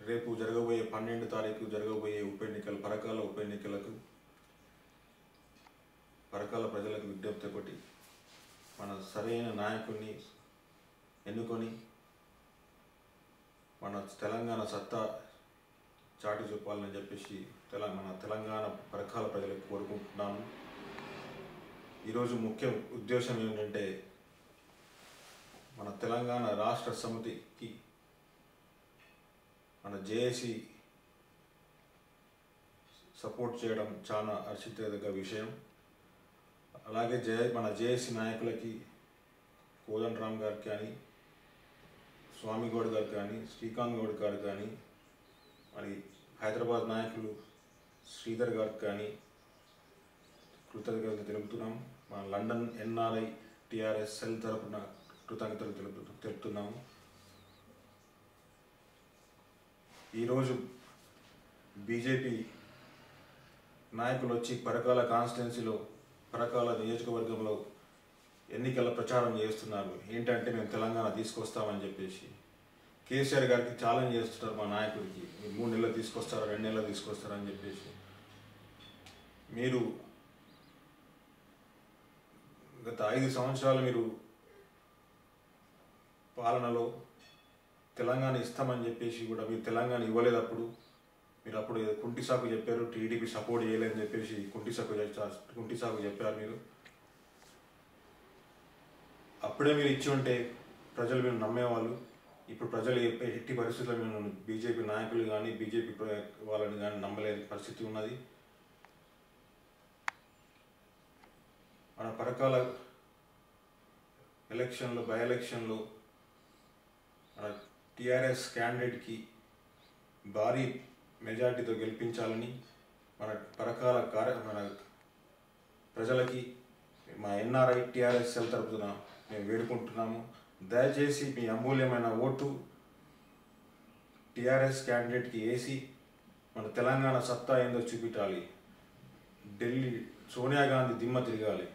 రేపు జరగబోయే 12 తారీఖు జరగబోయే ఉప ఎన్నికలు పరకాల ఉప ఎన్నికలకు పరకాల ప్రజలకు విజ్ఞప్తి ఒకటి, మన సరైన నాయకుడిని ఎన్నుకొని మన తెలంగాణ సత్తా చాటి చూపాలని చెప్పేసి మన తెలంగాణ పరకాల ప్రజలకు కోరుకుంటున్నాను. ఈరోజు ముఖ్య ఉద్దేశం ఏంటంటే మన తెలంగాణ రాష్ట్ర సమితికి మన జేఏసీ సపోర్ట్ చేయడం చాలా హర్షించదగ్గ విషయం. అలాగే మన జేఏసీ నాయకులకి కోదండరామ్ గారికి కానీ, స్వామి గౌడ్ గారు కానీ, శ్రీకాంత్ గౌడ్ గారు కానీ, మరి హైదరాబాద్ నాయకులు శ్రీధర్ గారికి కానీ కృతజ్ఞతలు తెలుపుతున్నాం. మన లండన్ ఎన్ఆర్ఐ టిఆర్ఎస్ సెల్ తరపున కృతజ్ఞతలు తెలుపుతున్నాము. ఈరోజు బీజేపీ నాయకులు వచ్చి పరకాల కాన్స్టిట్యున్సీలో పరకాల నియోజకవర్గంలో ఎన్నికల ప్రచారం చేస్తున్నారు. ఏంటంటే మేము తెలంగాణ తీసుకొస్తామని చెప్పేసి కేసీఆర్ గారికి ఛాలెంజ్ చేస్తున్నారు. మా నాయకుడికి 3 నెలలు తీసుకొస్తారా, 2 నెలలు తీసుకొస్తారా అని చెప్పేసి. మీరు గత 5 సంవత్సరాలు మీరు పాలనలో తెలంగాణ ఇస్తామని చెప్పేసి కూడా మీరు తెలంగాణ ఇవ్వలేదు. మీరు అప్పుడు కుంటి సాకు చెప్పారు, టీడీపీ సపోర్ట్ చేయలేదని చెప్పేసి కుంటి సాకు చెప్పారు. మీరు అప్పుడే మీరు ఇచ్చి ఉంటే ప్రజలు మీరు నమ్మేవాళ్ళు. ఇప్పుడు ప్రజలు ఎట్టి పరిస్థితుల్లో మేము బీజేపీ నాయకులు కానీ బీజేపీ వాళ్ళని కానీ నమ్మలేని పరిస్థితి ఉన్నది. మన పరకాల ఎలక్షన్లో బై ఎలక్షన్లో మన టీఆర్ఎస్ క్యాండిడేట్కి భారీ మెజార్టీతో గెలిపించాలని మన పరకాల మన ప్రజలకి మా ఎన్ఆర్ఐ టీఆర్ఎస్ సెల్ తరపున మేము వేడుకుంటున్నాము. దయచేసి మీ అమూల్యమైన ఓటు టీఆర్ఎస్ క్యాండిడేట్కి వేసి మన తెలంగాణ సత్తా ఏందో చూపించాలి. ఢిల్లీ సోనియా గాంధీ దిమ్మ తిరగాలి.